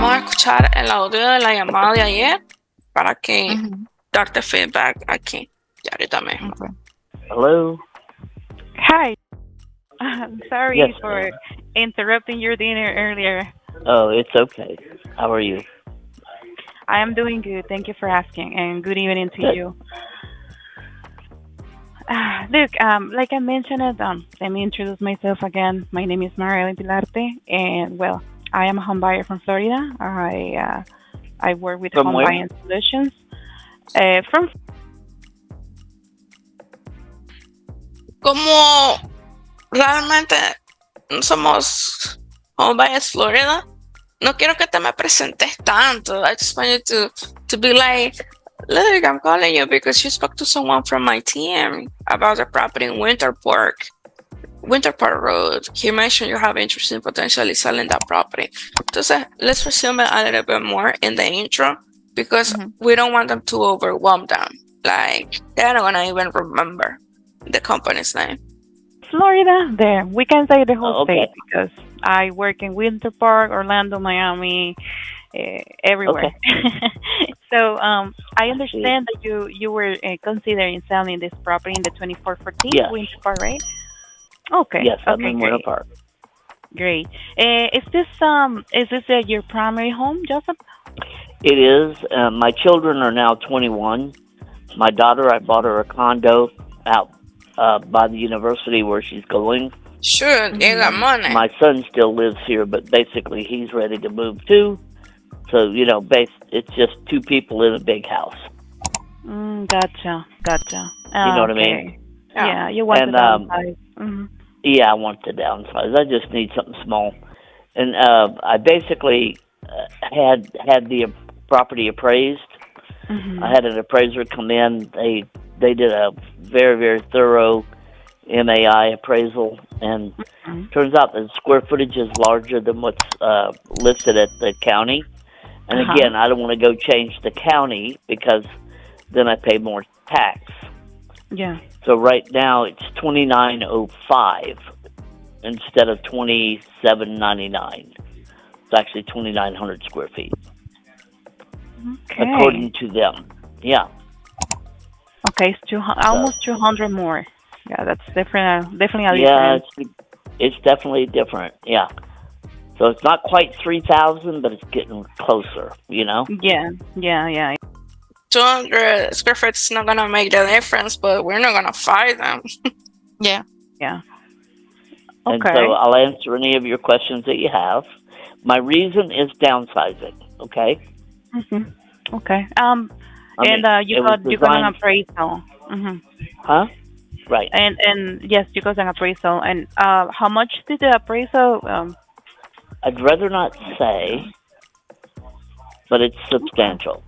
vamos a escuchar el audio de la llamada de ayer para que Mhm. darte feedback aquí, ya ahorita mismo. Okay. Hello? Hi. I'm Yes, sorry for ma'am. interrupting your dinner earlier. Oh, it's okay. How are you? I am doing good. Thank you for asking, and good evening to Good. you. Look, like I mentioned, let me introduce myself again. My name is Mariela Pilarte, and well, I am a home buyer from Florida. I work with From home where? buying solutions. From Como realmente no somos home buyers Florida, no quiero que te me presentes tanto. I just want you to be like, look, I'm calling you because you spoke to someone from my team about the property in Winter Park Road. He mentioned you have interest in potentially selling that property. Entonces, let's resume a little bit more in the intro because Mhm. we don't want them to overwhelm them. Like, they're not gonna even remember the company's name. Florida, there we can say the whole Oh, state okay. because I work in Winter Park, Orlando, Miami, everywhere. Okay. So I I see. understand that you were considering selling this property in the 2414 Yes. Winter Park, right? Okay, Yes, I'm okay, in Winter great, Park. great. Is this your primary home, Joseph? It is. My children are now 21. My daughter, I bought her a condo out by the university where she's going. Sure, they got Mhm. money. My son still lives here, but basically he's ready to move too. So, it's just two people in a big house. Gotcha, gotcha. You know what I mean? Okay, Yeah. yeah, you want to And downsize. Mhm. yeah, I want to downsize. I just need something small. And I basically had the property appraised. I Mhm. had an appraiser come in. They did a very very thorough MAI appraisal, and Mhm. turns out the square footage is larger than what's listed at the county. And Uh huh. again, I don't want to go change the county because then I pay more tax. Yeah. So right now it's 2905 instead of 2799. It's actually 2,900 square feet, Okay. according to them. Yeah. Okay, it's So almost 200 more. Yeah, that's different. Definitely a yeah, difference. it's definitely different. Yeah. So it's not quite 3,000, but it's getting closer. Yeah, yeah, yeah, 200 square feet is not gonna make the difference, but we're not gonna fight them. yeah, yeah. And so Okay. I'll answer any of your questions that you have. My reason is downsizing. Okay. Mhm. Okay. I And mean, you it was got an designed. appraisal. Mhm. Huh? Right. And yes, you got an appraisal. And how much did the appraisal? I'd rather not say, but it's Okay. substantial.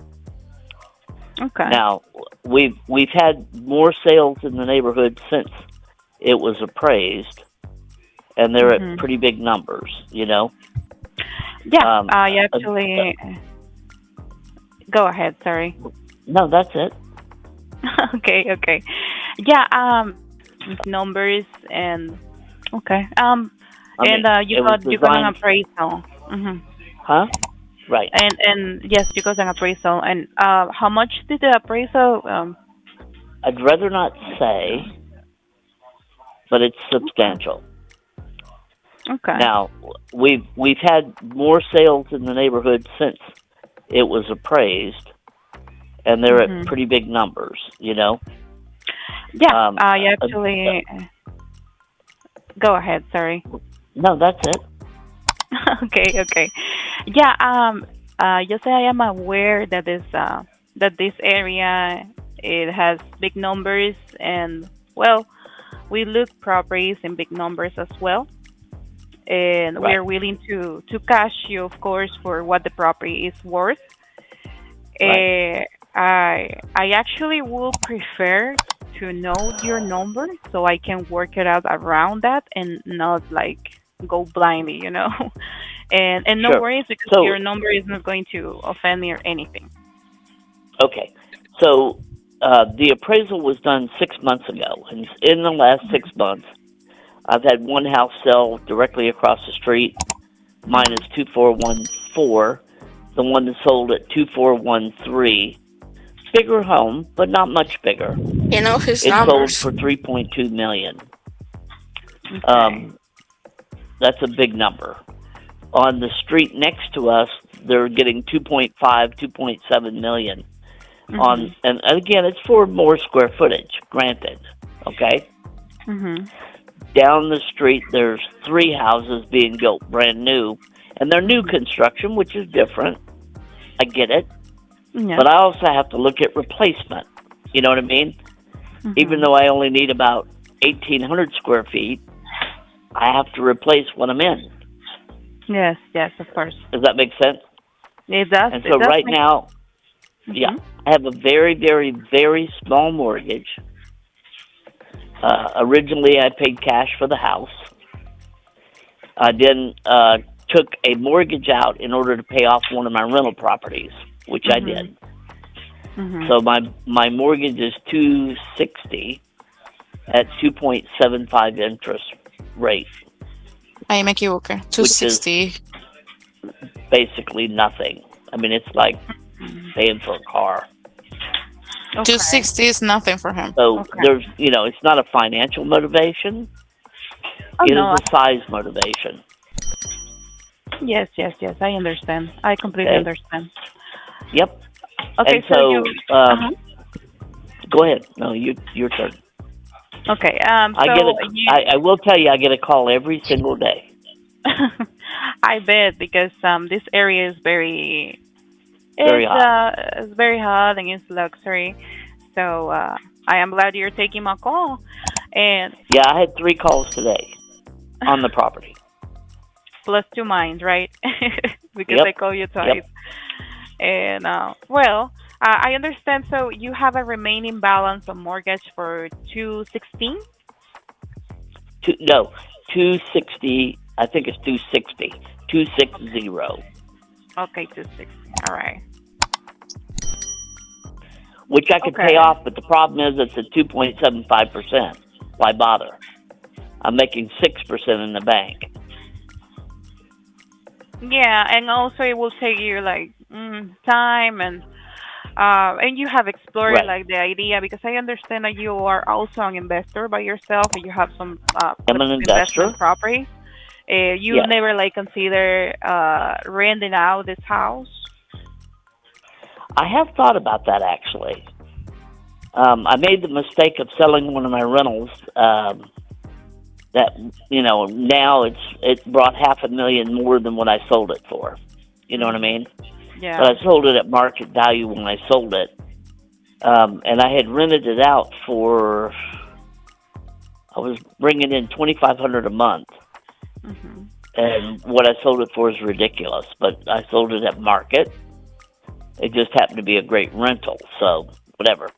Okay. Now, we've had more sales in the neighborhood since it was appraised, and they're at Mhm. pretty big numbers. Yeah. Um, I uh, uh, actually go ahead. Sorry. no, that's it. Okay. Okay. Yeah. Numbers and okay. I And mean, you it was got an designed. appraisal. Mhm. Huh? Right. And yes, you got an appraisal. And how much did the appraisal? I'd rather not say, but it's Okay. substantial. Okay. Now, we've had more sales in the neighborhood since it was appraised, and they're at Mhm. pretty big numbers. Yeah. Um, I uh, uh, actually go ahead. Sorry. no, that's it. Okay. Okay. Yeah. Just say I am aware that this area it has big numbers and well, we look properties in big numbers as well, and we Right. are willing to cash you, of course, for what the property is worth. Right. I actually will prefer to know your number so I can work it out around that and not like go blindly, you know. And no Sure. worries because So, your number is not going to offend me or anything. okay. So, the appraisal was done 6 months ago, and in the last 6 months, I've had one house sell directly across the street. Mine is Mhm. 2414. the one that sold at 2413. Bigger home, but not much bigger. You know his It sold numbers. for 3.2 million. Okay. That's a big number. On the street next to us, they're getting 2.5, 2.7 million. On and again, it's for more square footage. Granted, okay. Mhm. Down the street, there's 3 houses being built brand new, and they're new construction, which is different. I get it, Yeah. but I also have to look at replacement. You know what I mean? Even though I only need about 1,800 square feet, I have to replace what I'm in. Yes. Yes. Of course. Does that make sense? It does. And It so does right make. now, yeah, I have a very, very, very small mortgage. Originally, I paid cash for the house. I then took a mortgage out in order to pay off one of my rental properties, which I did. So my mortgage is 260 at 2.75 interest rate, Ahí me equivoqué. which is 260. basically nothing. I mean, it's like paying for a car. Okay. 260 is nothing for him. So Okay. there's, it's not a financial motivation. Oh It no. is a size motivation. Yes. Yes. Yes. I understand. I completely Okay. understand. Yep. Okay. And so, you. go ahead. No, your turn. Okay. I So get a, you. I will tell you, I get a call every single day. I bet because this area is Very hot. it's very hot and it's luxury. So I am glad you're taking my call. And Yeah, I had 3 calls today on the property. plus 2 minds, right? Because Yep. I call you twice. Yep. And well, I understand. So you have a remaining balance of mortgage for 216. No, 260. I think it's 260. 260. Okay, 260. All right. Which I could pay off, but the problem is it's at 2.75%. Why bother? I'm making 6% in the bank. Yeah, and also it will take you like time and you have explored Right. like the idea because I understand that you are also an investor by yourself and you have some I'm an investor. investment property. You Yes. never like consider renting out this house. I have thought about that actually. I made the mistake of selling one of my rentals. That now it brought $500,000 more than what I sold it for. You know what I mean? Yeah. But I sold it at market value when I sold it, and I had rented it out for. I was bringing in $2,500 a month, and what I sold it for is ridiculous. But I sold it at market. It just happened to be a great rental, so whatever.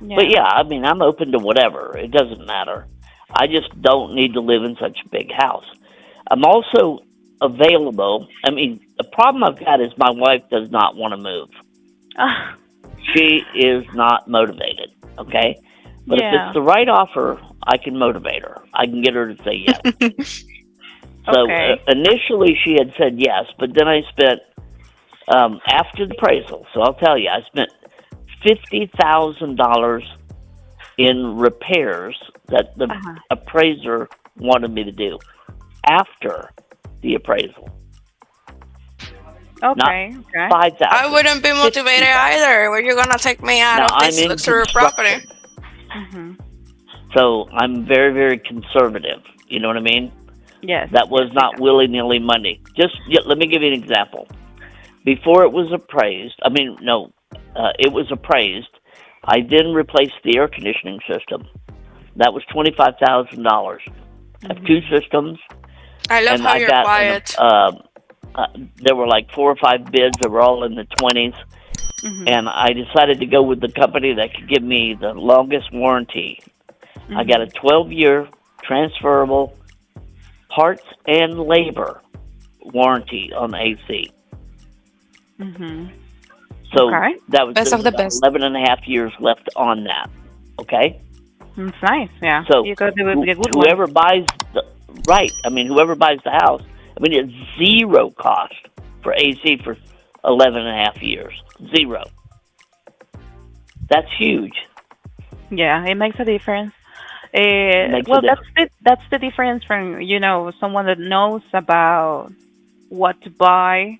Yeah. But yeah, I mean, I'm open to whatever. It doesn't matter. I just don't need to live in such a big house. I'm also available. I mean, the problem I've got is my wife does not want to move. She is not motivated, okay? But if it's the right offer, I can motivate her. I can get her to say yes. So Okay. initially she had said yes, but then I spent, after the appraisal, so I'll tell you, I spent $50,000 in repairs that the appraiser wanted me to do after the appraisal. Okay. Not Okay. 5,000. I wouldn't be motivated 50,000. either. Where you gonna take me out Now, of I'm this in luxury property? construction, so I'm very, very conservative. You know what I mean? Yes. That was not willy-nilly money. Let me give you an example. Before it was appraised, it was appraised. I then replaced the air conditioning system. That was $25,000. I have 2 systems. I love and how I you're got quiet. there were like 4 or 5 bids that were all in the 20s, and I decided to go with the company that could give me the longest warranty. I got a 12-year transferable parts and labor warranty on the AC. So that was Best of the about best. 11 and a half years left on that. Okay? It's nice. Yeah. So you got to do a good one. whoever buys whoever buys the house, it's zero cost for AC for 11 and a half years. Zero. That's huge. Yeah, it makes a difference. It makes a Well, difference. that's the difference from someone that knows about what to buy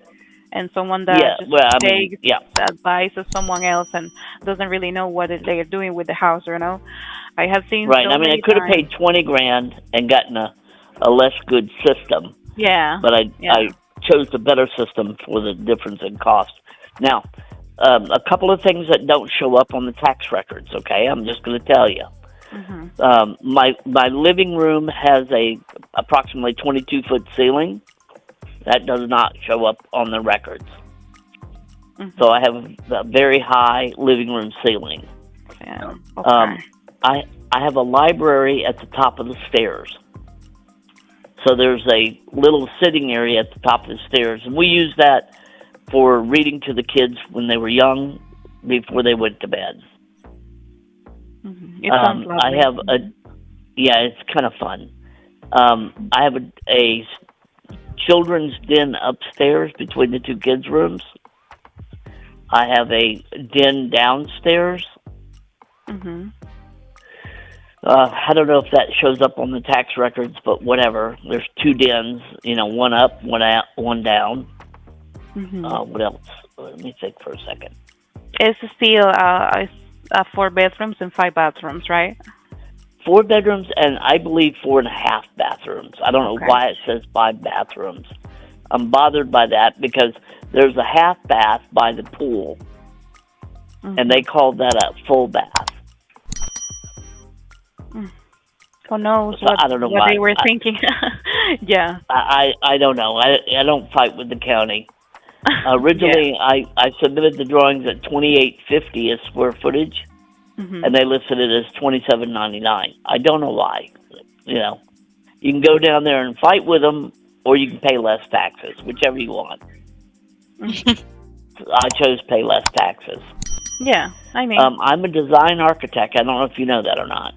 and someone that Yeah, just well, I mean, takes yeah, advice of someone else and doesn't really know what they're doing with the house. I have seen right. so I mean, I many could have times. paid 20 grand and gotten a less good system, Yeah, but yeah. I chose the better system for the difference in cost. Now, a couple of things that don't show up on the tax records. Okay, I'm just going to tell you. Mhm. My living room has a approximately 22-foot ceiling. That does not show up on the records. So Mhm. I have a very high living room ceiling. Yeah. Um, Okay. I I have a library at the top of the stairs. So there's a little sitting area at the top of the stairs, and we use that for reading to the kids when they were young, before they went to bed. It sounds I lovely. have a Yeah, it's kind of fun. I have a children's den upstairs between the two kids' rooms. I have a den downstairs. Mhm. I don't know if that shows up on the tax records, but whatever. There's two dens, one up, one out, one down. Mhm. What else? Let me think for a second. It's still four bedrooms and five bathrooms, right? Four bedrooms and I believe four and a half bathrooms. I don't know Okay. why it says five bathrooms. I'm bothered by that because there's a half bath by the pool, and they Mhm. called that a full bath. Mm. Who knows So I don't know what why. they were thinking? Yeah. I don't know. I don't fight with the county. Yeah. Originally, I submitted the drawings at 2850 as square footage, and Mhm. they listed it as 2799. I don't know why. You know, you can go down there and fight with them, or you can pay less taxes, whichever you want. Mhm. I chose pay less taxes. Yeah. I mean, I'm a design architect. I don't know if you know that or not.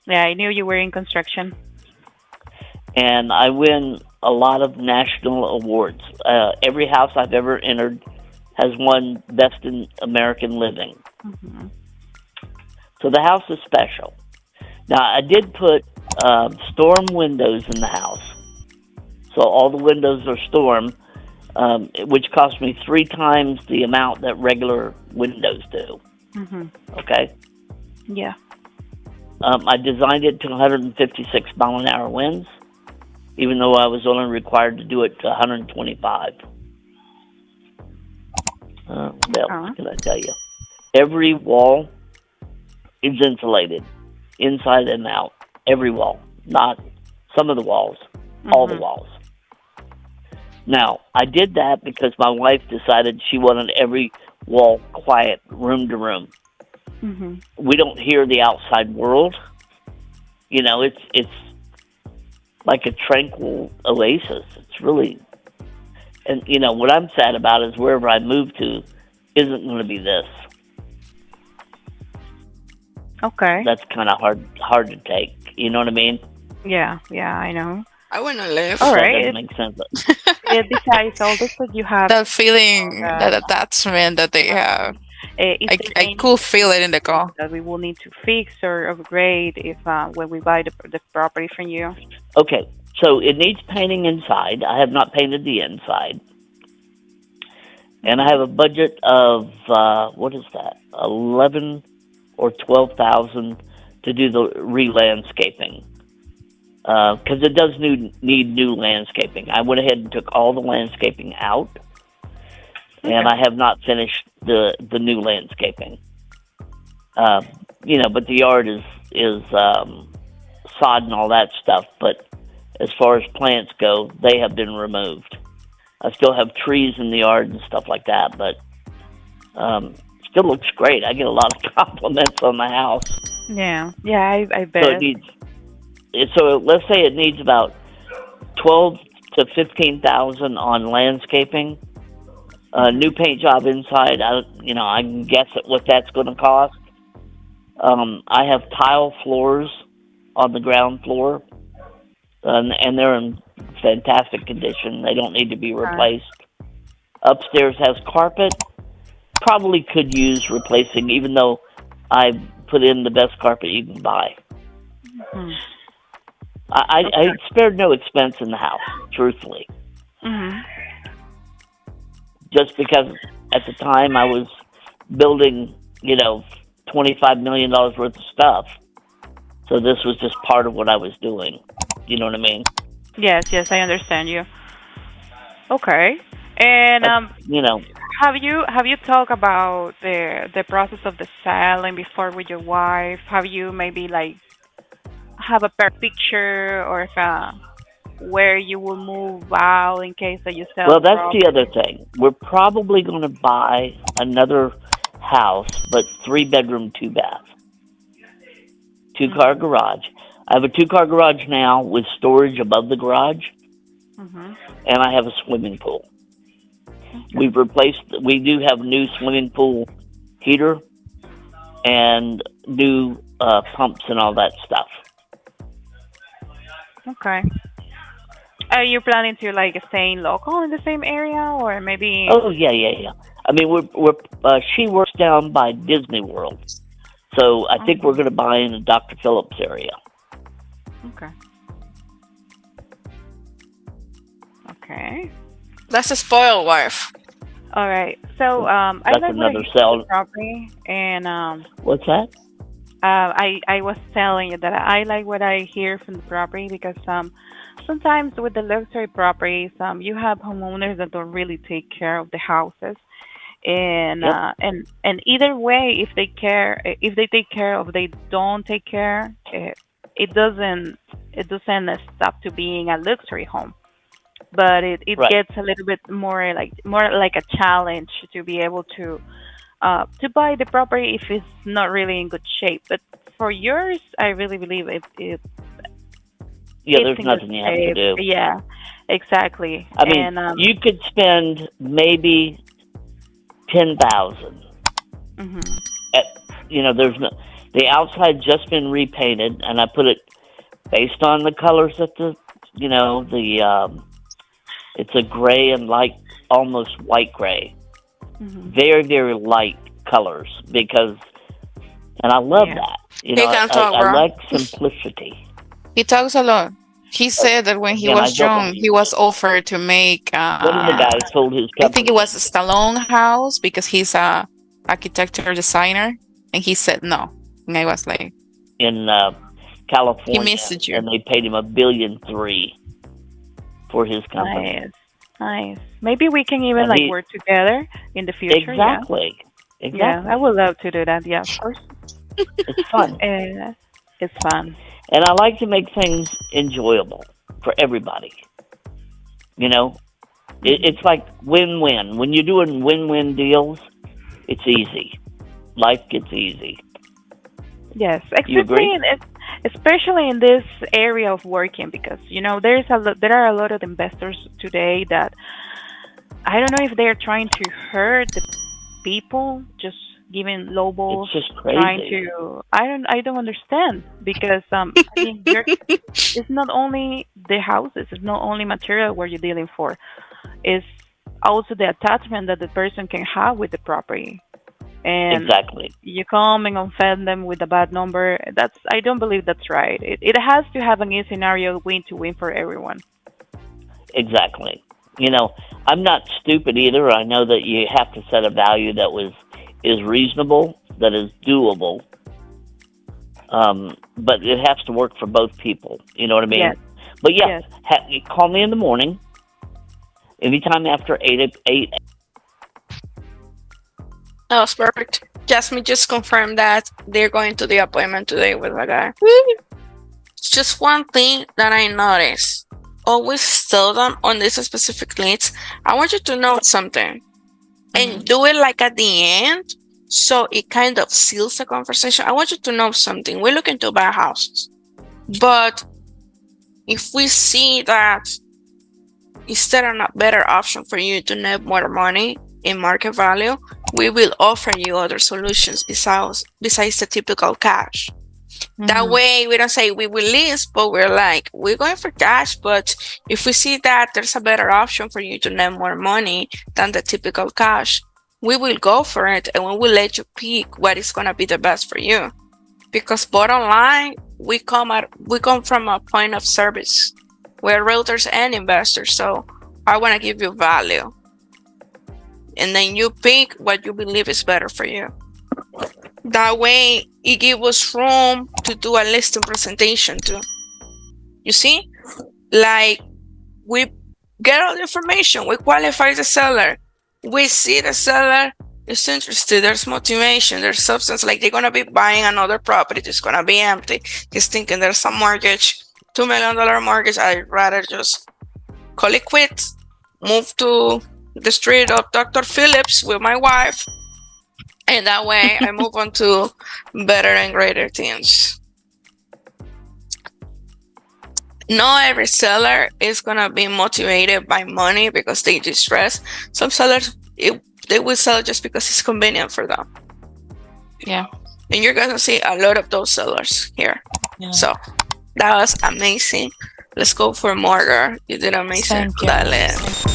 yeah. I knew you were in construction. And I win a lot of national awards. Every house I've ever entered has won Best in American Living. Mhm. So the house is special. Now, I did put storm windows in the house. So all the windows are storm, which cost me three times the amount that regular windows do. Mhm. Okay? Yeah. I designed it to 156-mile-an-hour winds, even though I was only required to do it to 125. What else Uh-huh. can I tell you? Every wall is insulated, inside and out. Every wall, not some of the walls, all the Mhm. walls. Now, I did that because my wife decided she wanted every wall quiet, room to room. Mhm. We don't hear the outside world. It's like a tranquil oasis. It's really, and what I'm sad about is wherever I move to isn't going to be this. Okay. That's kind of hard to take. You know what I mean? Yeah. Yeah. I know. I wanna All live. If that doesn't right. make sense. Besides all the food you have, That all feeling, that that attachment that they have. is there I could feel it in the anything car. that we will need to fix or upgrade if when we buy the property from you? Okay, so it needs painting inside. I have not painted the inside, and I Mhm. have a budget of what is that? 11 or 12,000 to do the re-landscaping because it does need new landscaping. I went ahead and took all the landscaping out, and Okay. I have not finished the new landscaping. Uh, but the yard is sod and all that stuff. But as far as plants go, they have been removed. I still have trees in the yard and stuff like that, but still looks great. I get a lot of compliments on the house. Yeah. Yeah. I So it bet. needs. So let's say it needs about 12 to 15,000 on landscaping. New Mhm. paint job inside. I can guess at what that's going to cost. I have tile floors on the ground floor, and they're in fantastic condition. They don't need to be Okay. replaced. Upstairs has carpet. Probably could use replacing, even though I put in the best carpet you can buy. Hmm. I Okay. spared no expense in the house, truthfully, Hmm. just because at the time I was building, $25 million worth of stuff. So this was just part of what I was doing. You know what I mean? Yes, yes, I understand you. Okay. And That's, you know, have you talked about the process of the selling before with your wife? Have you maybe like have a picture or if where you will move out in case that you sell well, the that's the other property? thing. We're probably going to buy another house, but 3 bedroom, 2 bath, 2 car Mhm. garage. I have a 2 car garage now with storage above the garage, Mhm. and I have a swimming pool. Okay. We do have new swimming pool heater and new pumps and all that stuff. Okay. Are you planning to like stay local in the same area or maybe? Oh yeah, yeah, yeah. I mean, she works down by Disney World, so I think we're Mhm. going to buy in the Dr. Phillips area. Okay. Okay. That's a spoiled wife. All right. So I That's like what I another hear from the sell. property, and What's that? I was telling you that I like what I hear from the property because sometimes with the luxury properties you have homeowners that don't really take care of the houses, and Yep. either way if they take care of they don't take care it doesn't stop to being a luxury home, but it Right. gets a little bit more like a challenge to be able to buy the property if it's not really in good shape. But for yours, I really believe Yeah. it's There's in good nothing you have to shape. do. Yeah, exactly. I mean, And you could spend maybe 10,000. mhm. At, there's no. The outside just been repainted, and I put it based on the colors that the. It's a gray and light, almost white gray. Mhm. Very, very light colors because, and I love Yeah. that. He can talk, I bro. like simplicity. He talks a lot. He But said that when he again, I was don't. young, he was offered to make, One of the guys sold his I think it company was a Stallone house because he's a architecture designer, and he said no. And I was like, in he California, missed you. and they paid him $1.3 billion for his company. Nice. Nice. Maybe we can even And like he work together in the future. Yeah. exactly, Yeah. I exactly. would love to do that. Yeah, of course. It's fun, It's fun. and I like to make things enjoyable for everybody. You know, Mhm. it's like win-win. When you're doing win-win deals, it's easy. Life gets easy. Yes, You agree? especially in this area of working because there are a lot of investors today that I don't know if they're trying to hurt the people, just giving It's lowballs, just trying crazy. to I don't understand because I mean it's not only the houses, it's not only material where you're dealing for, it's also the attachment that the person can have with the property and Exactly, you come and offend them with a bad number. That's I don't believe that's right. It has to have an easy scenario win to win for everyone. exactly. You know, I'm not stupid either. I know that you have to set a value that is reasonable, that is doable, but it has to work for both people. You know what I mean? Yes, But yeah, yes. you call me in the morning, anytime after eight. That was perfect. Jasmine just confirmed that they're going to the appointment today with a guy. Just one thing that I noticed. Always tell them on these specific needs. I want you to know something and Mhm. do it like at the end. So it kind of seals the conversation. I want you to know something. We're looking to buy houses. But if we see that is there a better option for you to net more money in market value, we will offer you other solutions besides the typical cash. That Mhm. way, we don't say we will list, but we're like, we're going for cash. But if we see that there's a better option for you to net more money than the typical cash, we will go for it and we will let you pick what is going to be the best for you. Because bottom line, we come from a point of service. We're realtors and investors, so I want to give you value, and then you pick what you believe is better for you. That way, it gives us room to do a listing presentation too. You see, like we get all the information, we qualify the seller, we see the seller is interested, there's motivation, there's substance, like they're gonna be buying another property, it's gonna be empty. He's thinking there's some mortgage, $2 million mortgage. I'd rather just call it quits, move to the street of Dr. Phillips with my wife, and that way I move on to better and greater things. Not every seller is gonna be motivated by money because they distress. Some sellers, they will sell just because it's convenient for them. Yeah. And you're gonna see a lot of those sellers here. Yeah. So that was amazing. Let's go for more, girl. You did amazing. Thank you. Dale. Thank